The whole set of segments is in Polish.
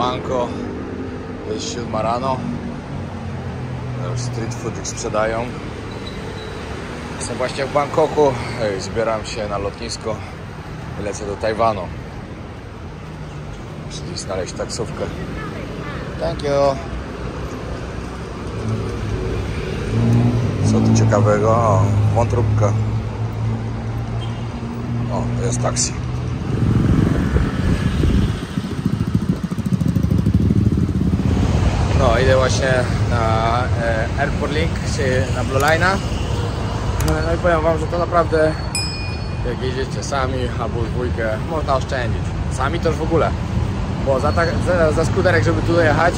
siemanko. Jest 7 rano. Już street food ich sprzedają. Jestem właśnie w Bangkoku. Zbieram się na lotnisko i lecę do Tajwanu. Muszę znaleźć taksówkę. Thank you. Co tu ciekawego? O, wątróbka. O, to jest taksi. No, idę właśnie na Airport Link, czy na Blue Line'a. No i powiem wam, że to naprawdę, jak jedziecie sami albo w dwójkę, można oszczędzić. Sami to już w ogóle. Bo za skuterek, żeby tu dojechać,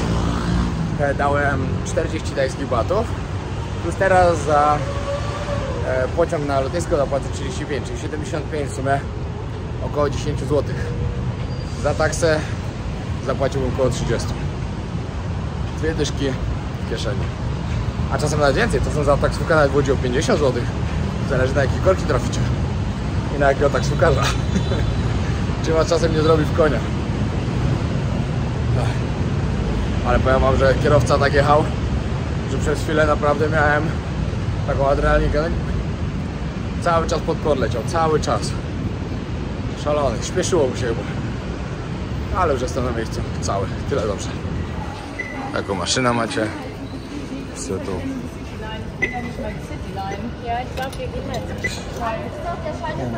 dałem 40 tajskich batów. Plus teraz za pociąg na lotnisko zapłacę 35, czyli 75 w sumie, około 10 zł. Za taksę zapłaciłbym około 30. Dwie dyszki w kieszeni. A czasem nawet więcej, to są za taksówkę nawet wchodzi o 50 zł. Zależy, na jakie korki traficie i na jakiego taksówkarza. Czy was czasem nie zrobi w konia. Ale powiem wam, że kierowca tak jechał, że przez chwilę naprawdę miałem taką adrenalinkę. Cały czas pod kąt leciał, cały czas. Szalony, śpieszyło mu się chyba. Ale już jestem na miejscu, cały, tyle dobrze. Taką maszynę macie. Co tu?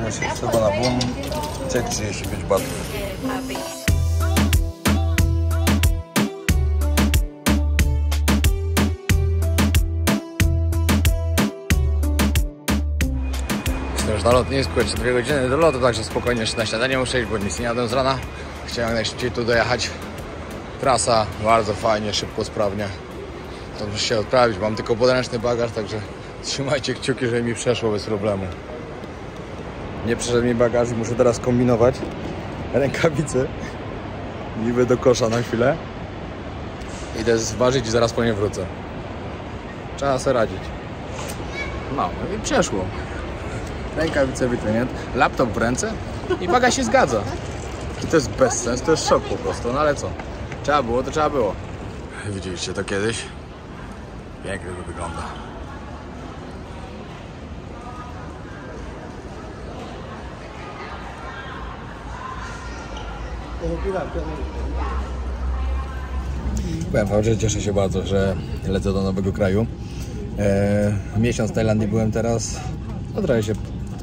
No, się trzeba na boom. Cek 35 batów. Jestem już na lotnisku, jeszcze 2 godziny do lotu, także spokojnie jeszcze na śniadanie muszę iść, bo nic nie jadłem z rana. Chciałem najszybciej tu dojechać. Trasa bardzo fajnie, szybko, sprawnie. To muszę się odprawić, mam tylko podręczny bagaż, także trzymajcie kciuki, żeby mi przeszło bez problemu. Nie przeszedł mi bagaż i muszę teraz kombinować. Rękawice niby do kosza na chwilę. Idę zważyć i zaraz po nie wrócę. Trzeba sobie radzić. No i przeszło. Rękawice wyciągnięte, laptop w ręce i bagaż się zgadza. I to jest bezsens, to jest szok po prostu, no ale co? Trzeba było, to trzeba było. Widzieliście to kiedyś? Pięknie to wygląda. Powiem wam, że cieszę się bardzo, że lecę do nowego kraju. Miesiąc w Tajlandii byłem teraz. No trochę się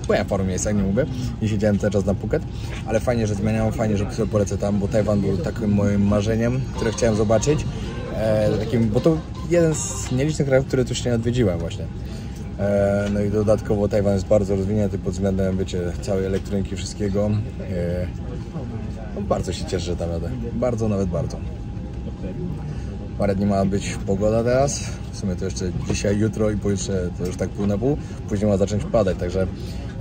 byłem w paru miejscach, nie mówię. I siedziałem cały czas na Phuket. Ale fajnie, że zmieniam, fajnie, że sobie polecę tam, bo Tajwan był takim moim marzeniem, które chciałem zobaczyć. Bo to jeden z nielicznych krajów, które tu jeszcze nie odwiedziłem właśnie. No i dodatkowo Tajwan jest bardzo rozwinięty pod względem, wiecie, całej elektroniki, wszystkiego. No, bardzo się cieszę, że tam jadę. Bardzo, nawet bardzo. Parę dni ma być pogoda teraz. W sumie to jeszcze dzisiaj, jutro i pojutrze to już tak pół na pół. Później ma zacząć padać, także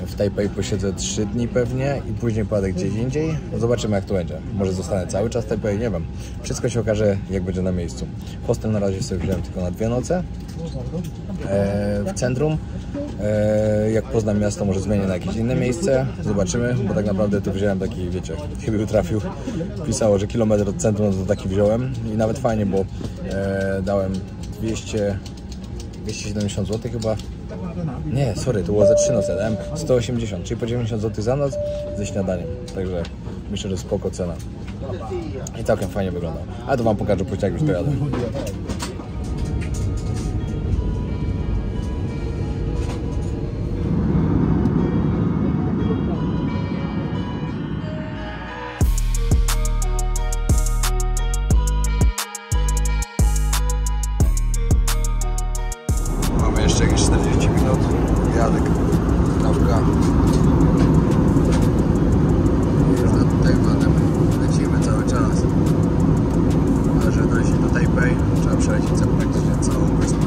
w Tajpej posiedzę 3 dni pewnie i później padę gdzieś indziej. Zobaczymy, jak to będzie. Może zostanę cały czas w Tajpej, nie wiem. Wszystko się okaże, jak będzie na miejscu. Hostel na razie sobie wziąłem tylko na 2 noce w centrum. Jak poznam miasto, może zmienię na jakieś inne miejsce. Zobaczymy, bo tak naprawdę tu wziąłem taki, wiecie, chyba trafił. Pisało, że kilometr od centrum, to taki wziąłem. I nawet fajnie, bo dałem 270 zł chyba. Nie, sorry, to było za 3 noce. Dałem 180, czyli po 90 zł za noc ze śniadaniem. Także myślę, że spoko cena. I całkiem fajnie wygląda. A to wam pokażę później, jak już dojadę. Jeszcze jakieś 40 minut, jadę, kropka. Już nad Tajwanem lecimy cały czas. Ale żeby dojść do Tajpej, trzeba przelecieć praktycznie całą wyspę.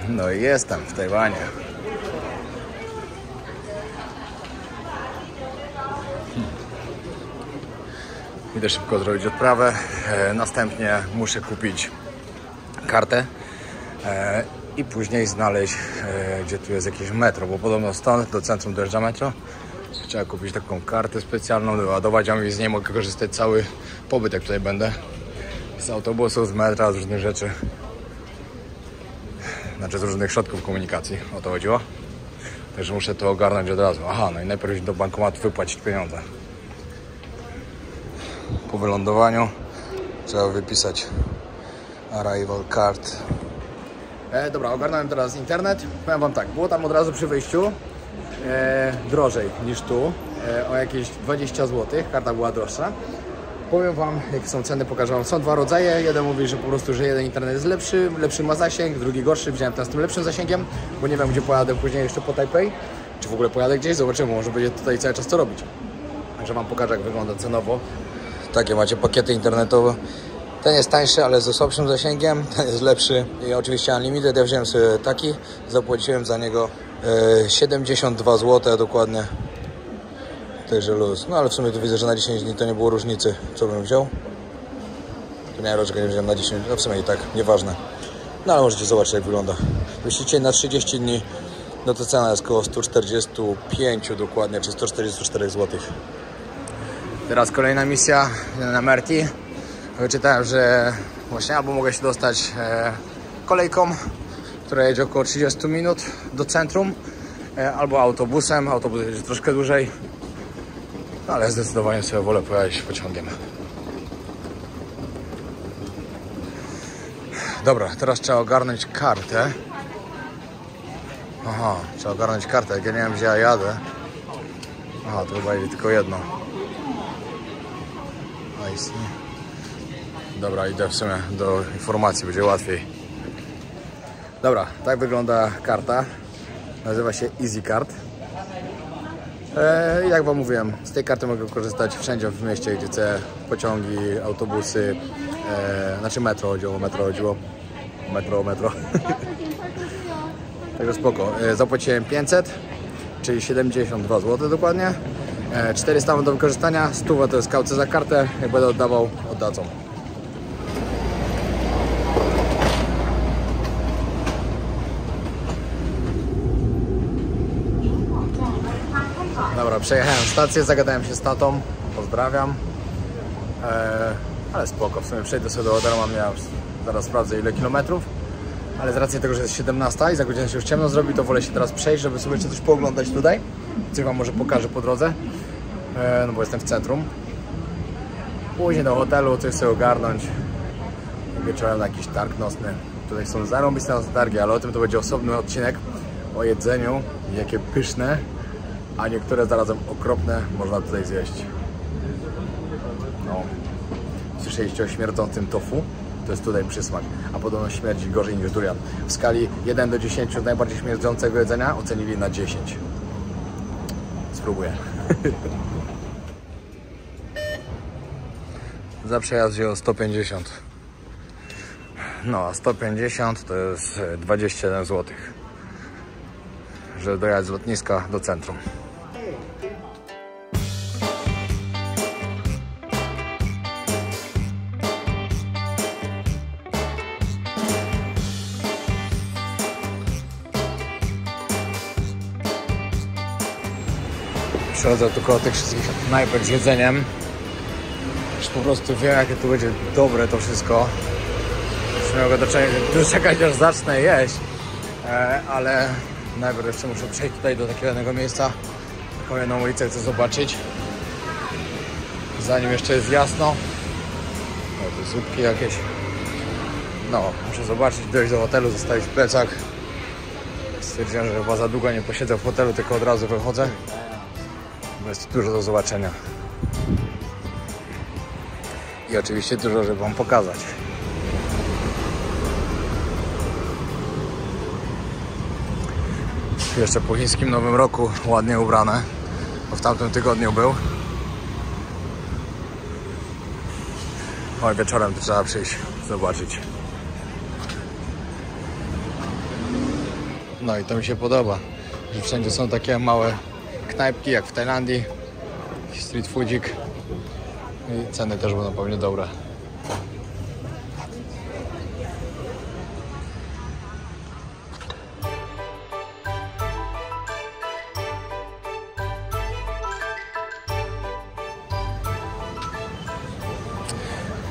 No i jestem w Tajwanie. Idę szybko zrobić odprawę, następnie muszę kupić kartę i później znaleźć, gdzie tu jest jakieś metro, bo podobno stąd do centrum dojeżdża metro Trzeba kupić taką kartę specjalną, doładować, a z niej mogę korzystać cały pobyt, jak tutaj będę. Z autobusów, z metra, z różnych rzeczy. Znaczy z różnych środków komunikacji, o to chodziło. Także muszę to ogarnąć od razu. Aha, no i najpierw iść do bankomatu wypłacić pieniądze. Po wylądowaniu trzeba wypisać arrival card. Dobra, ogarnąłem teraz internet. Powiem wam tak, było tam od razu przy wyjściu drożej niż tu, o jakieś 20 zł. Karta była droższa. Powiem wam, jakie są ceny, pokażę wam. Są dwa rodzaje. Jeden mówi, że po prostu, że jeden internet jest lepszy ma zasięg, drugi gorszy. Wziąłem ten z tym lepszym zasięgiem, bo nie wiem, gdzie pojadę później jeszcze po Tajpej. Czy w ogóle pojadę gdzieś, zobaczymy, może będzie tutaj cały czas co robić. Także wam pokażę, jak wygląda cenowo. Takie macie pakiety internetowe. Ten jest tańszy, ale ze słabszym zasięgiem, ten jest lepszy i oczywiście unlimited. Ja wziąłem sobie taki, zapłaciłem za niego 72 zł dokładnie. Także luz. No ale w sumie tu widzę, że na 10 dni to nie było różnicy, co bym wziął. To nie roczkę nie wziąłem na 10, no w sumie i tak, nieważne. No ale możecie zobaczyć, jak wygląda. Jeśli na 30 dni, no to cena jest około 145 dokładnie, czy 144 zł. Teraz kolejna misja na Merti. Wyczytałem, że właśnie albo mogę się dostać kolejką, która jedzie około 30 minut do centrum, albo autobusem. Autobus jedzie troszkę dłużej, no, ale zdecydowanie sobie wolę pojechać pociągiem. Dobra, teraz trzeba ogarnąć kartę. Aha, trzeba ogarnąć kartę, jak ja nie wiem, gdzie ja jadę. Aha, to chyba jedzie tylko jedno. Nice. Dobra, idę w sumie do informacji, będzie łatwiej. Dobra, tak wygląda karta. Nazywa się EasyCard. Jak wam mówiłem, z tej karty mogę korzystać wszędzie w mieście, gdzie chcę. Pociągi, autobusy, znaczy metro chodziło. Metro. Także spoko. Zapłaciłem 500, czyli 72 zł dokładnie. 400 mam do wykorzystania, 100 to jest kaucja za kartę. Jak będę oddawał, oddadzą. Dobra, przejechałem stację, zagadałem się z tatą, pozdrawiam. Ale spoko, w sumie przejdę sobie do hotelu, zaraz sprawdzę ile kilometrów. Ale z racji tego, że jest 17 i za godzinę się już ciemno zrobi, to wolę się teraz przejść, żeby sobie jeszcze coś pooglądać tutaj. Coś wam może pokażę po drodze, no bo jestem w centrum. Później do hotelu, coś sobie ogarnąć. Wieczorem na jakiś targ nocny. Tutaj są zarąbiste targi, ale o tym to będzie osobny odcinek. O jedzeniu, jakie pyszne, a niektóre zarazem okropne można tutaj zjeść. No. Słyszeliście o śmierdzącym tofu? To jest tutaj przysmak, a podobno śmierdzi gorzej niż durian. W skali 1 do 10 najbardziej śmierdzącego jedzenia ocenili na 10. Spróbuję. Za przejazd wziął 150. No, a 150 to jest 21 zł. Żeby dojechać z lotniska do centrum. Przychodzę tu koło tych wszystkich knajpek z jedzeniem. Już po prostu wiem, jakie tu będzie dobre to wszystko. Już nie mogę doczekać, aż zacznę jeść. Ale najpierw jeszcze muszę przejść tutaj do takiego jednego miejsca. Taką jedną ulicę chcę zobaczyć. Zanim jeszcze jest jasno. O, tu zupki jakieś. No, muszę zobaczyć, dojść do hotelu, zostawić plecak. Stwierdziłem, że chyba za długo nie posiedzę w hotelu, tylko od razu wychodzę. Jest dużo do zobaczenia. I oczywiście dużo, żeby wam pokazać. Jeszcze po chińskim Nowym Roku ładnie ubrane, bo w tamtym tygodniu był. Oj, wieczorem to trzeba przyjść, zobaczyć. No i to mi się podoba, że wszędzie są takie małe knajpki jak w Tajlandii, street foodzik i ceny też będą pewnie dobre.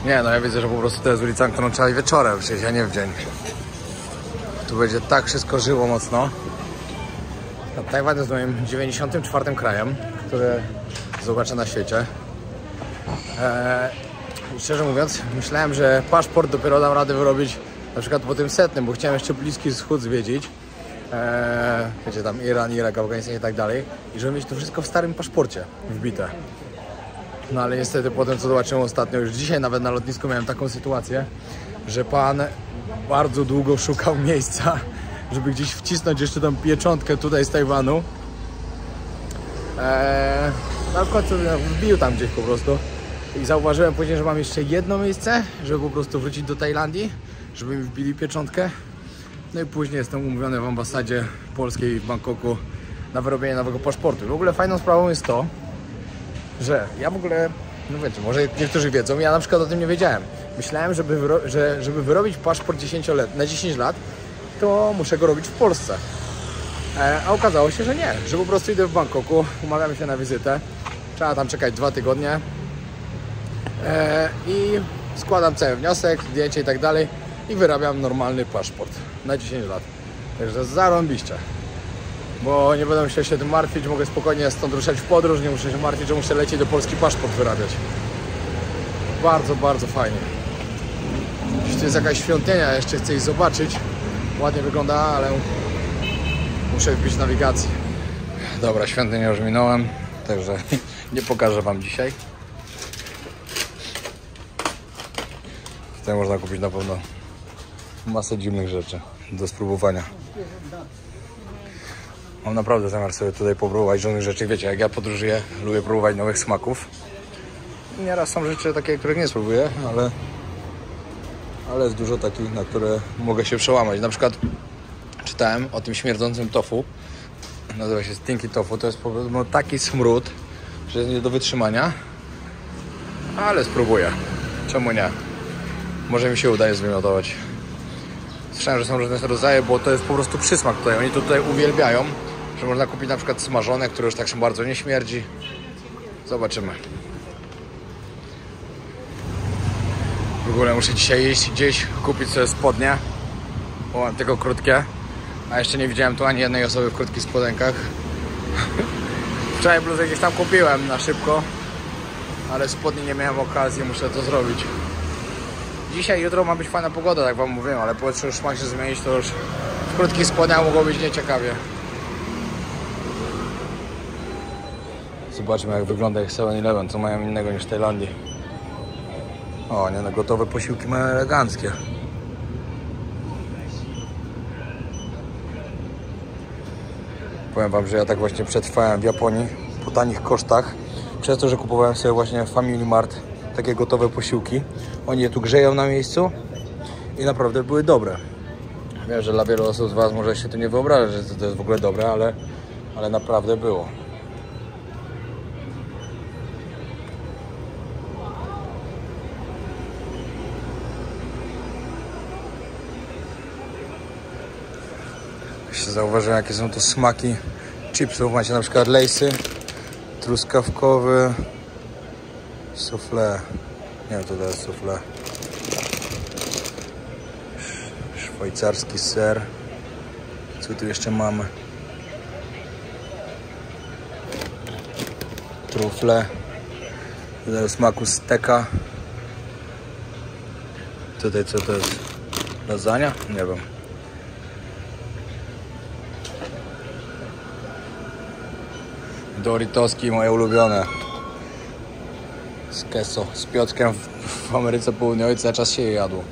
Nie, no ja widzę, że po prostu to jest ulica, którą trzeba i wieczorem przejść, a nie w dzień. Tu będzie tak wszystko żyło mocno. No, Tajwan jest moim 94. krajem, który zobaczę na świecie. Szczerze mówiąc, myślałem, że paszport dopiero dam radę wyrobić na przykład po tym 100, bo chciałem jeszcze Bliski Wschód zwiedzić. Wiecie, tam Iran, Irak, Afganistan i tak dalej. I żeby mieć to wszystko w starym paszporcie wbite. No ale niestety potem, co zobaczyłem ostatnio, już dzisiaj nawet na lotnisku miałem taką sytuację, że pan bardzo długo szukał miejsca, żeby gdzieś wcisnąć jeszcze tą pieczątkę tutaj z Tajwanu. No w końcu wbił tam gdzieś po prostu. I zauważyłem później, że mam jeszcze jedno miejsce, żeby po prostu wrócić do Tajlandii, żeby mi wbili pieczątkę. No i później jestem umówiony w ambasadzie polskiej w Bangkoku na wyrobienie nowego paszportu. W ogóle fajną sprawą jest to, że ja w ogóle, no wiecie, może niektórzy wiedzą, ja na przykład o tym nie wiedziałem. Myślałem, żeby wyrobić paszport 10-letni, na 10 lat, to muszę go robić w Polsce. A okazało się, że nie, że po prostu idę w Bangkoku, umawiamy się na wizytę, trzeba tam czekać 2 tygodnie i składam cały wniosek, zdjęcie i tak dalej i wyrabiam normalny paszport na 10 lat. Także zarąbiście. Bo nie będę musiał się tym martwić, mogę spokojnie stąd ruszać w podróż, nie muszę się martwić, że muszę lecieć do Polski paszport wyrabiać. Bardzo, bardzo fajnie. Jeśli to jest jakaś świątynia, jeszcze chcę ich zobaczyć. Ładnie wygląda, ale muszę wbić nawigację. Dobra, świątynię już minąłem, także nie pokażę wam dzisiaj. Tutaj można kupić na pewno masę dziwnych rzeczy do spróbowania. Mam naprawdę zamiar sobie tutaj popróbować różnych rzeczy. Wiecie, jak ja podróżuję, lubię próbować nowych smaków. Nieraz są rzeczy takie, których nie spróbuję, ale jest dużo takich, na które mogę się przełamać. Na przykład czytałem o tym śmierdzącym tofu. Nazywa się stinky tofu. To jest po prostu taki smród, że jest nie do wytrzymania. Ale spróbuję. Czemu nie? Może mi się udaje zwymiotować. Słyszałem, że są różne rodzaje, bo to jest po prostu przysmak tutaj. Oni to tutaj uwielbiają, że można kupić na przykład smażone, które już tak się bardzo nie śmierdzi. Zobaczymy. W ogóle muszę dzisiaj iść gdzieś, kupić sobie spodnie, bo mam tylko krótkie. A jeszcze nie widziałem tu ani jednej osoby w krótkich spodenkach. Wczoraj bluzę gdzieś tam kupiłem na szybko, ale spodni nie miałem okazji, muszę to zrobić. Dzisiaj, jutro ma być fajna pogoda, tak wam mówiłem, ale powietrze już ma się zmienić, to już w krótkich spodniach mogło być nieciekawie. Zobaczmy, jak wygląda ich 7-Eleven, co mają innego niż w Tajlandii. O, nie, no gotowe posiłki mają eleganckie. Powiem wam, że ja tak właśnie przetrwałem w Japonii po tanich kosztach, przez to, że kupowałem sobie właśnie w Family Mart takie gotowe posiłki. Oni je tu grzeją na miejscu i naprawdę były dobre. Wiem, że dla wielu osób z was może się to nie wyobrażać, że to jest w ogóle dobre, ale naprawdę było. Jeszcze zauważyłem, jakie są to smaki chipsów. Macie na przykład lejsy, truskawkowy, soufflé. Nie wiem, co to jest soufflé. Szwajcarski ser. Co tu jeszcze mamy? Trufle. Tutaj o smaku steka. Tutaj co to jest? Lasagna? Nie wiem. Doritoski moje ulubione. Z queso, z piotkiem w Ameryce Południowej cały czas się je jadło.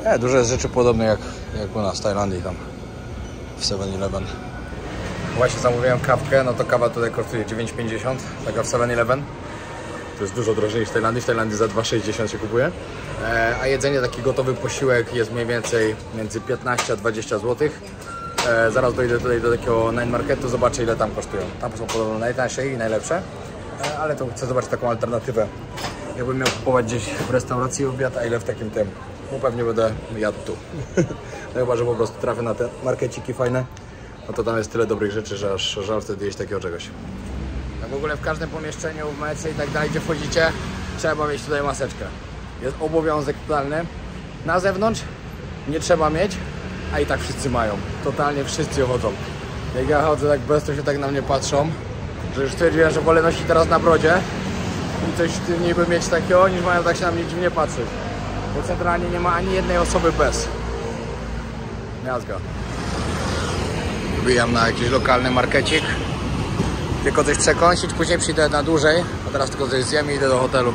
Nie, dużo jest rzeczy podobnych jak u nas w Tajlandii tam w 7-Eleven. Właśnie zamówiłem kawkę, no to kawa tutaj kosztuje 9,50, taka w 7-Eleven. To jest dużo drożej niż w Tajlandii. W Tajlandii za 2,60 się kupuje. A jedzenie, taki gotowy posiłek jest mniej więcej między 15 a 20 zł. Zaraz dojdę tutaj do takiego night marketu, zobaczę ile tam kosztują. Tam są podobno najtańsze i najlepsze, ale to chcę zobaczyć taką alternatywę. Jakbym miał kupować gdzieś w restauracji obiad, a ile w takim tym. Bo pewnie będę jadł tu. No chyba, że po prostu trafię na te markeciki fajne, no to tam jest tyle dobrych rzeczy, że aż żal wtedy jeść takiego czegoś. Tak w ogóle w każdym pomieszczeniu, w mece i tak dalej, gdzie wchodzicie, trzeba mieć tutaj maseczkę. Jest obowiązek totalny. Na zewnątrz nie trzeba mieć, a i tak wszyscy mają. Totalnie wszyscy chodzą. Jak ja chodzę tak bez, to się tak na mnie patrzą, że już stwierdziłem, że wolę nosić teraz na brodzie i coś niby mieć takiego, niż mają tak się na mnie dziwnie patrzeć. Bo centralnie nie ma ani jednej osoby bez. Miazga. Wbijam na jakiś lokalny markecik. Tylko coś przekąsić, później przyjdę na dłużej. A teraz tylko coś zjem i idę do hotelu.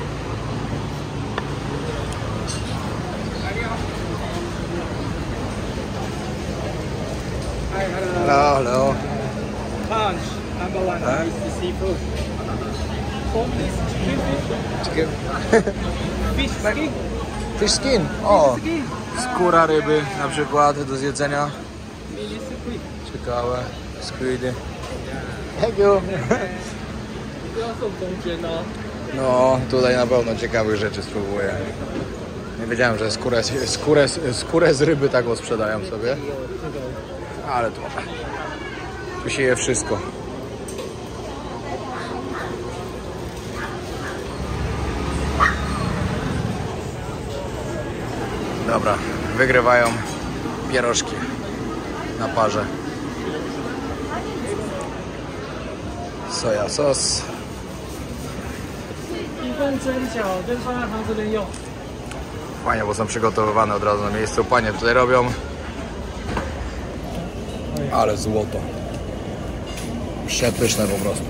Hello, hello. Punch, number one is the seafood. Foam is chicken fish. Fish skin. Fish skin. O, Skin. skóra ryby na przykład do zjedzenia. Mini squid. Ciekawe. Squidy. Thank you. No, tutaj na pewno ciekawych rzeczy spróbuję. Nie wiedziałem, że skórę z ryby tak sprzedają sobie. Ale tu się je wszystko. Dobra, wygrywają pierożki na parze. Soja sos. Fajnie, bo są przygotowywane od razu na miejscu. Panie tutaj robią. Ale złoto. Przepyszne po prostu.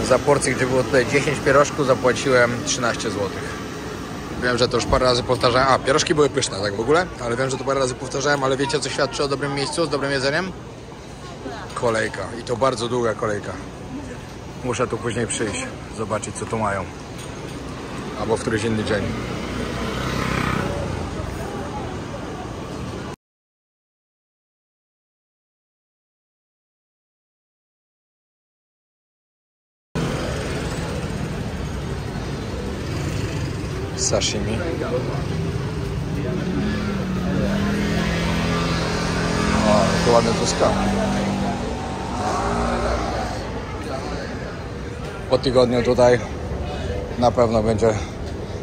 Za porcję, gdzie było tutaj 10 pierożków, zapłaciłem 13 zł. Wiem, że to już parę razy powtarzałem. A, pierożki były pyszne, tak w ogóle? Ale wiem, że to parę razy powtarzałem, ale wiecie, co świadczy o dobrym miejscu, z dobrym jedzeniem? Kolejka. I to bardzo długa kolejka. Muszę tu później przyjść, zobaczyć, co tu mają. Albo w któryś inny dzień. Sashimi. O, to ładne truska. Po tygodniu tutaj na pewno będzie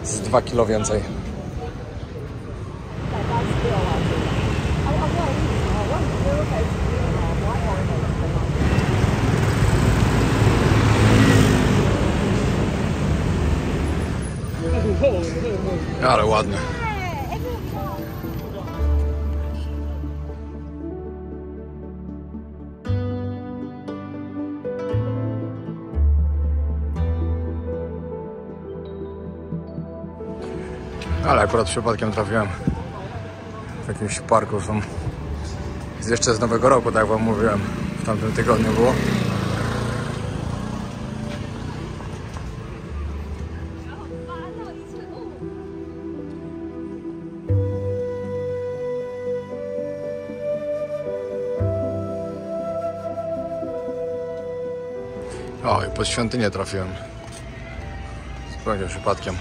z 2 kilo więcej. Ale ładne. Ale akurat przypadkiem trafiłem w jakimś parku. Są jeszcze z Nowego Roku, tak jak wam mówiłem, w tamtym tygodniu było. O, i pod świątynię trafiłem. Zupełnie przypadkiem.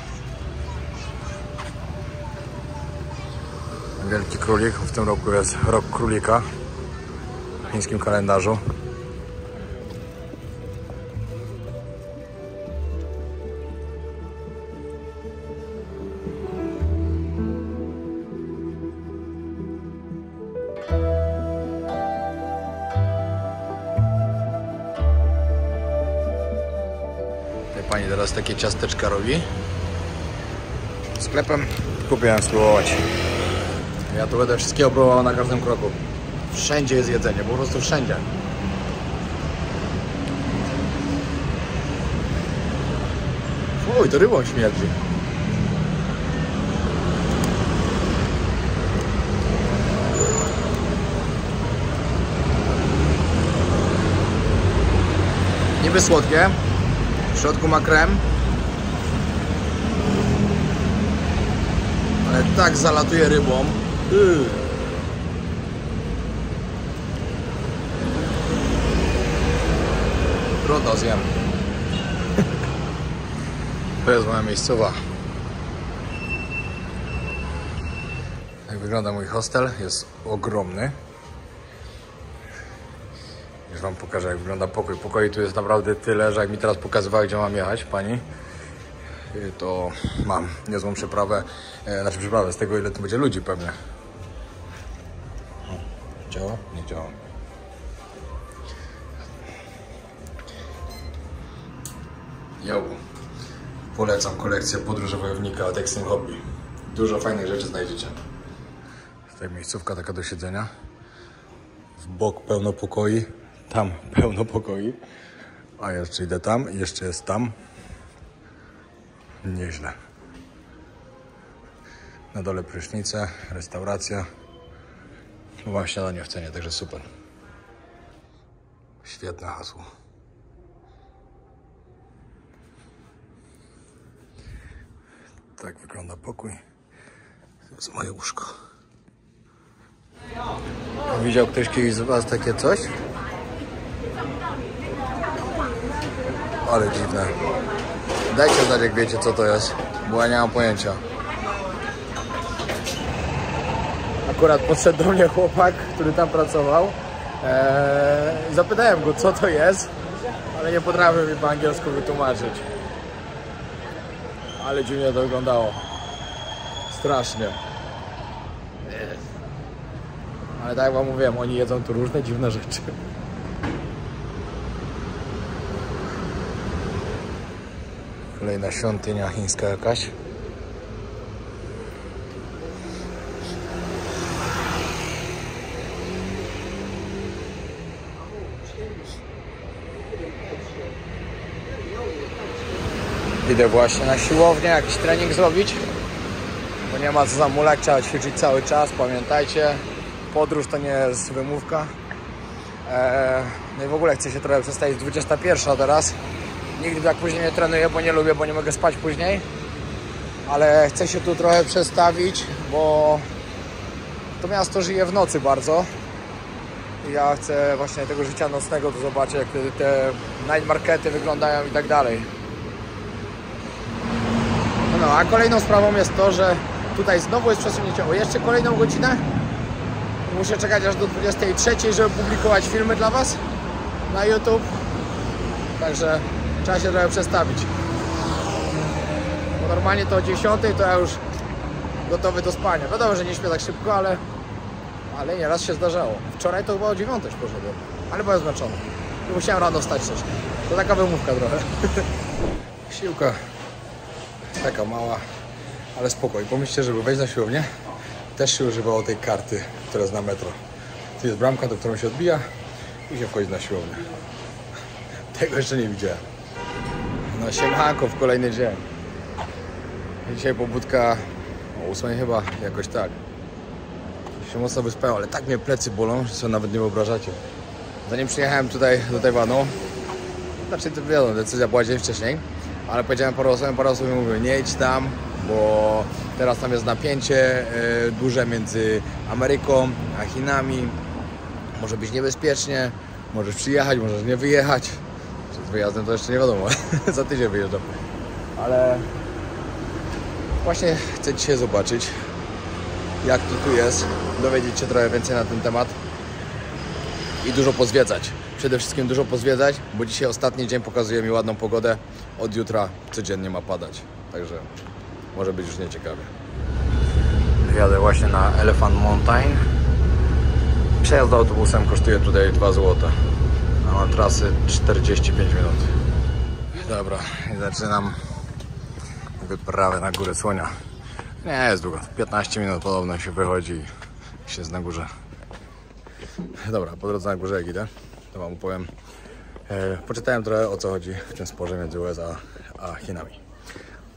Wielki Królik. W tym roku jest Rok Królika w chińskim kalendarzu. Pani teraz takie ciasteczka robi. Sklepem kupiłem spróbować. Ja tu będę wszystkiego próbował na każdym kroku. Wszędzie jest jedzenie, po prostu wszędzie. Oj, to rybą śmierdzi. Niby słodkie. W środku ma krem, ale tak zalatuje rybą. Trudno zjem. To jest moja miejscowa. Jak wygląda mój hostel? Jest ogromny. Już wam pokażę, jak wygląda pokój. Pokoi tu jest naprawdę tyle, że jak mi teraz pokazywała, gdzie mam jechać pani, to mam niezłą przeprawę. Znaczy przeprawę z tego, ile tu będzie ludzi pewnie. Działa? Nie działa. Jo. Polecam kolekcję Podróże Wojownika od Extreme Hobby. Dużo fajnych rzeczy znajdziecie. Tutaj miejscówka taka do siedzenia. W bok pełno pokoi. Tam pełno pokoi. A jeszcze idę tam i jeszcze jest tam. Nieźle. Na dole prysznice, restauracja. Mam śniadanie w cenie, także super. Świetne hasło. Tak wygląda pokój. To jest moje łóżko. Widział ktoś kiedyś z was takie coś? Ale dziwne. Dajcie znać, jak wiecie, co to jest, bo ja nie mam pojęcia. Akurat podszedł do mnie chłopak, który tam pracował. Zapytałem go, co to jest, ale nie potrafił mi po angielsku wytłumaczyć. Ale dziwnie to wyglądało. Strasznie. Ale tak jak wam mówiłem, oni jedzą tu różne dziwne rzeczy. Kolejna świątynia chińska jakaś. Idę właśnie na siłownię, jakiś trening zrobić, bo nie ma co zamulać, trzeba ćwiczyć cały czas, pamiętajcie, podróż to nie jest wymówka. No i w ogóle chcę się trochę przestawić, 21 teraz. Nigdy tak później nie trenuję, bo nie lubię, bo nie mogę spać później. Ale chcę się tu trochę przestawić, bo to miasto żyje w nocy bardzo. I ja chcę właśnie tego życia nocnego tu zobaczyć, jak te night markety wyglądają i tak dalej. No, a kolejną sprawą jest to, że tutaj znowu jest przesunięcie o jeszcze kolejną godzinę. Muszę czekać aż do 23, żeby publikować filmy dla was na YouTube. Także trzeba się trochę przestawić. Bo normalnie to o 10 to ja już gotowy do spania. Wiadomo, że nie śpię tak szybko, ale nieraz się zdarzało. Wczoraj to chyba o 9 poszedłem, ale byłem zmęczony. I musiałem rano wstać też. To taka wymówka trochę. Siłka taka mała, ale spokoj. Pomyślcie, żeby wejść na siłownię, też się używało tej karty, która jest na metro. Tu jest bramka, do którą się odbija i się wchodzi na siłownię. Tego jeszcze nie widziałem. No siemanko w kolejny dzień. Dzisiaj pobudka o 8 chyba, jakoś tak. Się mocno wyspałem, ale tak mnie plecy bolą, że sobie nawet nie wyobrażacie. Zanim przyjechałem tutaj do Tajwanu, znaczy to wiadomo, decyzja była dzień wcześniej, ale powiedziałem parę osób mi mówią, nie idź tam, bo teraz tam jest napięcie duże między Ameryką a Chinami. Może być niebezpiecznie, możesz przyjechać, możesz nie wyjechać. Z wyjazdem to jeszcze nie wiadomo, za tydzień wyjeżdżam. Ale właśnie chcę dzisiaj zobaczyć, jak to tu jest, dowiedzieć się trochę więcej na ten temat i dużo pozwiedzać. Przede wszystkim dużo pozwiedzać, bo dzisiaj ostatni dzień pokazuje mi ładną pogodę. Od jutra codziennie ma padać, także może być już nieciekawie. Jadę właśnie na Elephant Mountain. Przejazd autobusem kosztuje tutaj 2 zł. A mam trasy 45 minut. Dobra, i zaczynam wyprawę na Górę Słonia. Nie jest długo, 15 minut podobno się wychodzi i się jest na górze. Dobra, po drodze na górze jak idę, to wam opowiem. Poczytałem trochę, o co chodzi w tym sporze między USA a Chinami.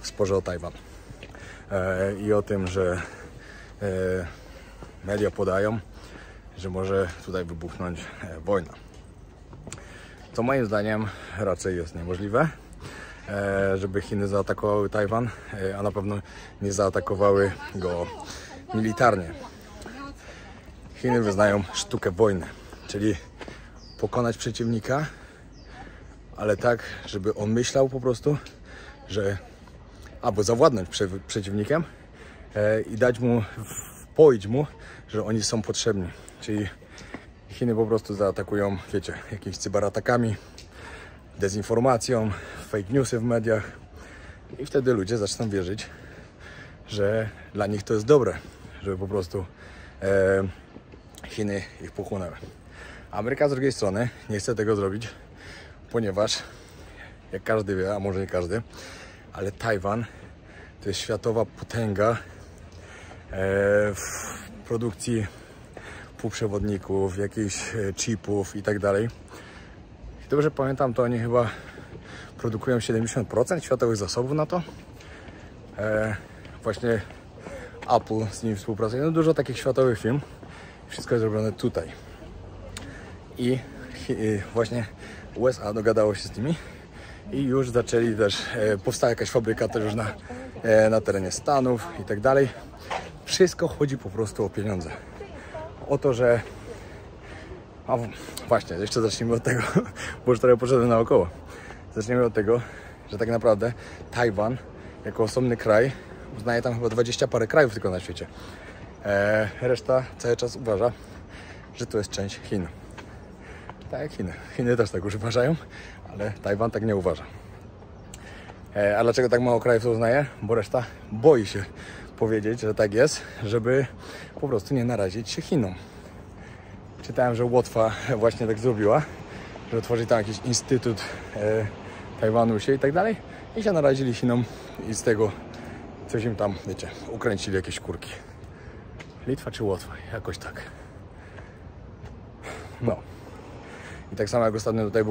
W sporze o Tajwan. I o tym, że media podają, że może tutaj wybuchnąć wojna. Co moim zdaniem raczej jest niemożliwe, żeby Chiny zaatakowały Tajwan, a na pewno nie zaatakowały go militarnie. Chiny wyznają sztukę wojny, czyli pokonać przeciwnika, ale tak, żeby on myślał po prostu, że albo zawładnąć przeciwnikiem i dać mu, wpoić mu, że oni są potrzebni. Czyli Chiny po prostu zaatakują, wiecie, jakimiś cyberatakami, dezinformacją, fake newsy w mediach i wtedy ludzie zaczną wierzyć, że dla nich to jest dobre, żeby po prostu Chiny ich pochłonęły. Ameryka z drugiej strony nie chce tego zrobić, ponieważ jak każdy wie, a może nie każdy, ale Tajwan to jest światowa potęga w produkcji półprzewodników, jakichś chipów i tak dalej. I dobrze pamiętam, to oni chyba produkują 70% światowych zasobów na to. Właśnie Apple z nimi współpracuje. No dużo takich światowych firm. Wszystko jest zrobione tutaj. I właśnie USA dogadało się z nimi i już zaczęli też, powstała jakaś fabryka też już na terenie Stanów i tak dalej. Wszystko chodzi po prostu o pieniądze. O to, że... A właśnie, jeszcze zacznijmy od tego, bo już trochę poszedłem naokoło. Zacznijmy od tego, że tak naprawdę Tajwan jako osobny kraj uznaje tam chyba 20 parę krajów tylko na świecie. Reszta cały czas uważa, że to jest część Chin. Tak jak Chiny. Chiny też tak już uważają, ale Tajwan tak nie uważa. A dlaczego tak mało krajów to uznaje? Bo reszta boi się powiedzieć, że tak jest, żeby po prostu nie narazić się Chinom. Czytałem, że Łotwa właśnie tak zrobiła, że otworzyli tam jakiś instytut Tajwanu się i tak dalej i się narazili Chinom i z tego coś im tam, wiecie, ukręcili jakieś kurki. Litwa czy Łotwa? Jakoś tak. No. I tak samo jak ostatnio tutaj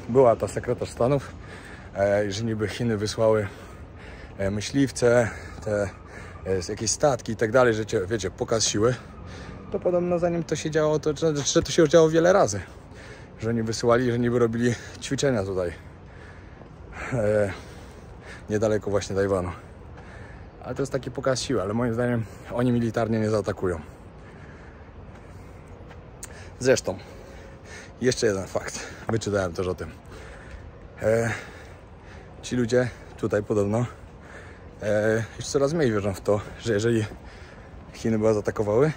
była ta sekretarz Stanów, że niby Chiny wysłały myśliwce, jakieś statki i tak dalej, że wiecie, pokaz siły, to podobno zanim to się działo, że to się już działo wiele razy. Że oni wysyłali, że niby robili ćwiczenia tutaj niedaleko właśnie Tajwanu. Ale to jest taki pokaz siły, ale moim zdaniem oni militarnie nie zaatakują. Zresztą, jeszcze jeden fakt. Wyczytałem też o tym. Ci ludzie tutaj podobno już coraz mniej wierzą w to, że jeżeli Chiny by zaatakowały,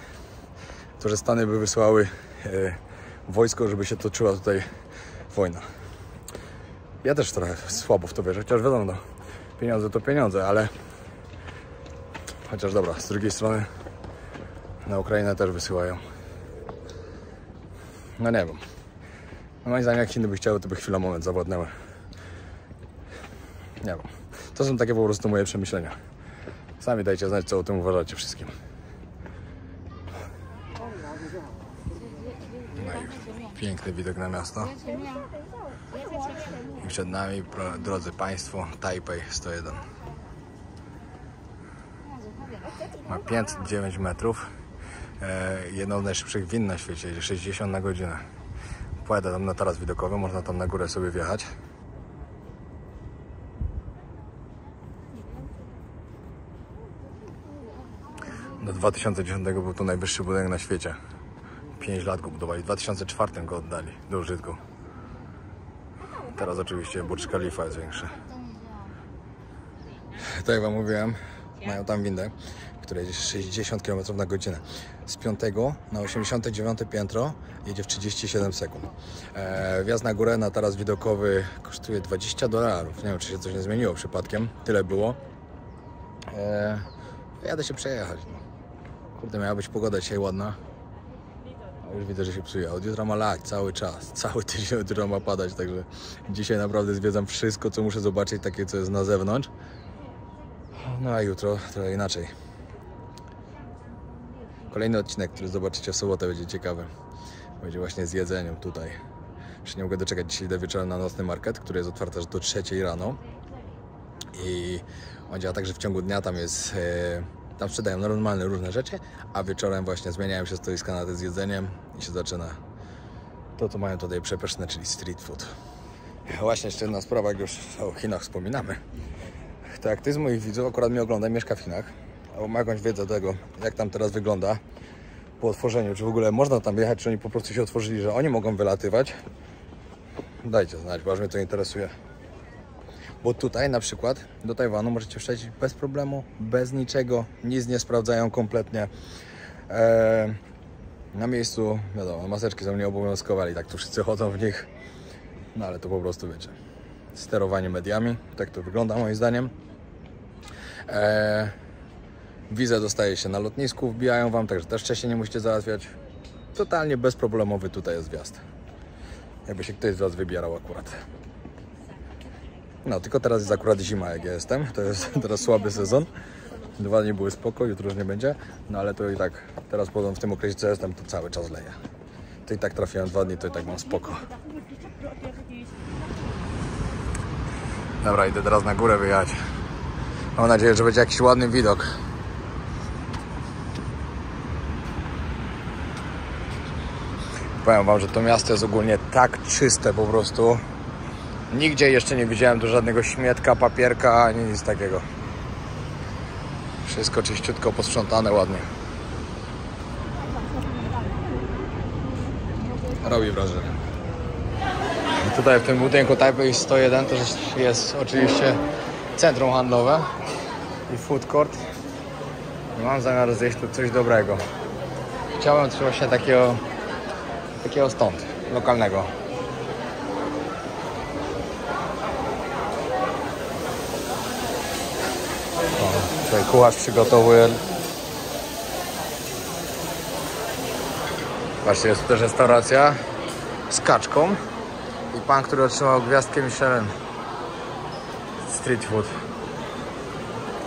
to że Stany by wysłały wojsko, żeby się toczyła tutaj wojna. Ja też trochę słabo w to wierzę, chociaż wiadomo, no, pieniądze to pieniądze, ale chociaż dobra, z drugiej strony na Ukrainę też wysyłają. No nie wiem. No moim zdaniem jak Chiny by chciały, to by chwilę moment zawładnęły. Nie wiem. To są takie po prostu moje przemyślenia. Sami dajcie znać, co o tym uważacie wszystkim. No i piękny widok na miasto. I przed nami, drodzy Państwo, Tajpej 101. Ma 509 metrów. Jedną z najszybszych win na świecie, jedzie 60 na godzinę. Pojadę tam na taras widokowy, można tam na górę sobie wjechać. Do 2010 był to najwyższy budynek na świecie. 5 lat go budowali, w 2004 go oddali do użytku. Teraz oczywiście Burj Khalifa jest większy. Tak jak wam mówiłem, mają tam windę, która jedzie 60 km na godzinę. Z 5 na 89 piętro jedzie w 37 sekund. Wjazd na górę na taras widokowy kosztuje $20. Nie wiem, czy się coś nie zmieniło przypadkiem. Tyle było. Jadę się przejechać. No. Kurde, miała być pogoda dzisiaj ładna. A już widzę, że się psuje. Od jutra ma lać cały czas. Cały tydzień od jutra ma padać, także dzisiaj naprawdę zwiedzam wszystko, co muszę zobaczyć, takie, co jest na zewnątrz. No a jutro trochę inaczej. Kolejny odcinek, który zobaczycie w sobotę, będzie ciekawy. Będzie właśnie z jedzeniem tutaj. Już nie mogę doczekać. Dzisiaj idę wieczorem na nocny market, który jest otwarty aż do 3 rano. I on działa tak, że w ciągu dnia tam jest... Tam sprzedają normalne różne rzeczy, a wieczorem właśnie zmieniają się stoiska na te z jedzeniem i się zaczyna to, co mają tutaj przepyszne, czyli street food. Właśnie jeszcze jedna sprawa, jak już o Chinach wspominamy. To jak ty z moich widzów akurat mnie ogląda, mieszka w Chinach, albo ma jakąś wiedzę tego, jak tam teraz wygląda po otworzeniu, czy w ogóle można tam jechać, czy oni po prostu się otworzyli, że oni mogą wylatywać, dajcie znać, bo aż mnie to interesuje. Bo tutaj na przykład do Tajwanu możecie wjechać bez problemu, bez niczego, nic nie sprawdzają kompletnie. Na miejscu, wiadomo, maseczki są nieobowiązkowe i tak tu wszyscy chodzą w nich. No ale to po prostu wiecie, sterowanie mediami, tak to wygląda moim zdaniem. Wizę dostaje się na lotnisku, wbijają wam, także też wcześniej nie musicie załatwiać. Totalnie bezproblemowy tutaj jest wjazd. Jakby się ktoś z was wybierał akurat. No, tylko teraz jest akurat zima, jak ja jestem. To jest teraz słaby sezon. 2 dni były spoko, jutro już nie będzie. No ale to i tak, teraz w tym okresie, co jestem, to cały czas leje. To i tak trafiłem 2 dni, to i tak mam spoko. Dobra, idę teraz na górę wyjechać. Mam nadzieję, że będzie jakiś ładny widok. Powiem wam, że to miasto jest ogólnie tak czyste po prostu. Nigdzie jeszcze nie widziałem tu żadnego śmietka, papierka, ani nic takiego. Wszystko czyściutko posprzątane ładnie. Robi wrażenie. I tutaj w tym budynku Taipei 101 też jest oczywiście centrum handlowe i food court. I mam zamiar zjeść tu coś dobrego. Chciałem coś właśnie takiego stąd, lokalnego. O, tutaj kucharz przygotowuje. Właśnie jest tu też restauracja z kaczką i pan, który otrzymał gwiazdkę Michelin. Street food.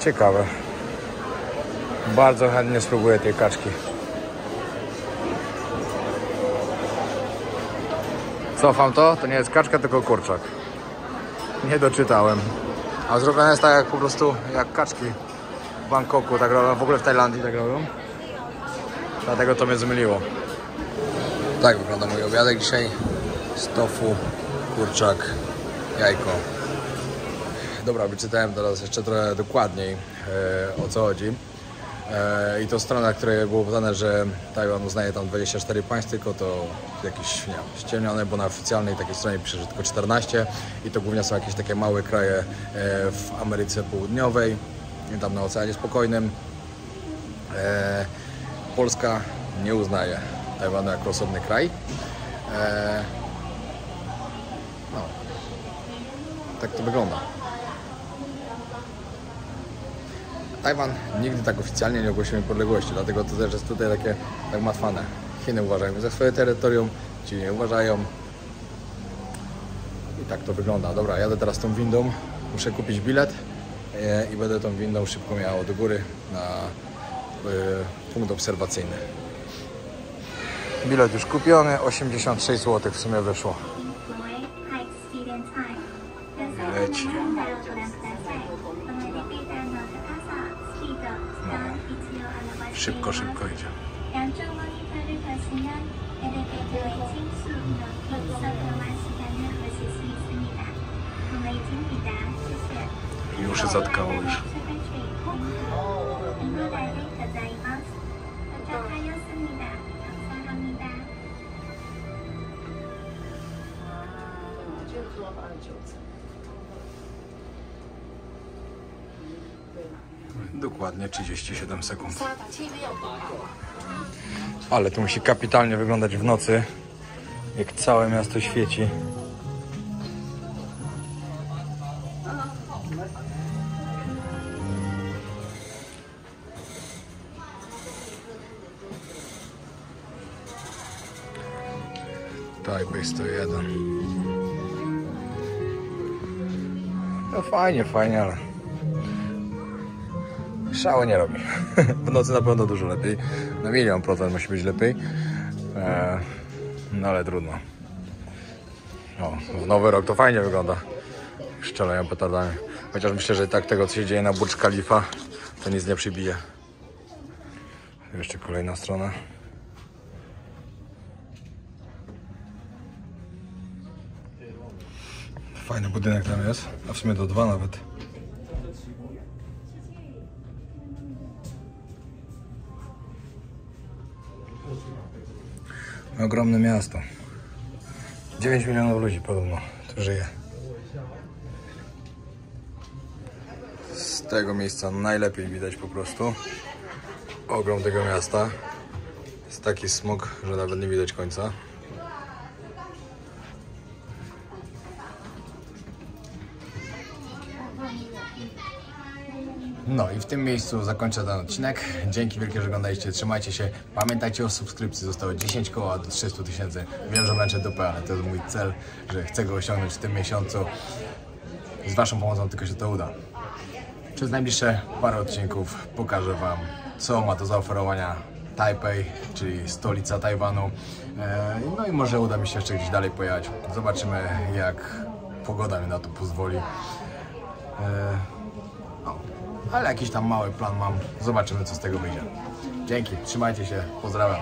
Ciekawe. Bardzo chętnie spróbuję tej kaczki. Cofam to, to nie jest kaczka, tylko kurczak. Nie doczytałem. A zrobione jest tak jak po prostu jak kaczki w Bangkoku, tak robią, w ogóle w Tajlandii tak robią. Dlatego to mnie zmyliło. Tak wygląda mój obiadek dzisiaj. Z tofu, kurczak, jajko. Dobra, wyczytałem teraz jeszcze trochę dokładniej o co chodzi. I to strona, na której było podane, że Tajwan uznaje tam 24 państw, tylko to jakieś, nie wiem, ściemnione, bo na oficjalnej takiej stronie pisze, że tylko 14 i to głównie są jakieś takie małe kraje w Ameryce Południowej, tam na Oceanie Spokojnym. Polska nie uznaje Tajwanu jako osobny kraj. No, tak to wygląda. Tajwan nigdy tak oficjalnie nie ogłosił niepodległości, dlatego to też jest tutaj takie tak matwane. Chiny uważają za swoje terytorium, ci nie uważają. I tak to wygląda. Dobra, jadę teraz tą windą, muszę kupić bilet i będę tą windą szybko miał do góry na punkt obserwacyjny. Bilet już kupiony, 86 zł w sumie wyszło. Leci. Szybko idzie. Już się zatkało już. Dokładnie 37 sekund. Ale to musi kapitalnie wyglądać w nocy, jak całe miasto świeci. Taipei 101. No fajnie, ale szału nie robi. W nocy na pewno dużo lepiej. Na 100% musi być lepiej. No ale trudno. O, w nowy rok to fajnie wygląda. Strzelają petardami. Chociaż myślę, że tak tego, co się dzieje na Burj Khalifa, to nic nie przybije. Jeszcze kolejna strona. Fajny budynek tam jest, a w sumie to 2 nawet. Ogromne miasto. 9 milionów ludzi podobno tu żyje. Z tego miejsca najlepiej widać po prostu ogrom tego miasta. Jest taki smog, że nawet nie widać końca. No i w tym miejscu zakończę ten odcinek. Dzięki wielkie, że oglądaliście. Trzymajcie się. Pamiętajcie o subskrypcji. Zostało 10 koła do 300 000. Wiem, że męczę dupę, ale to jest mój cel, że chcę go osiągnąć w tym miesiącu. Z waszą pomocą tylko się to uda. Przez najbliższe parę odcinków pokażę wam, co ma do zaoferowania Tajpej, czyli stolica Tajwanu. No i może uda mi się jeszcze gdzieś dalej pojechać. Zobaczymy, jak pogoda mi na to pozwoli. Ale jakiś tam mały plan mam. Zobaczymy, co z tego wyjdzie. Dzięki, trzymajcie się, pozdrawiam.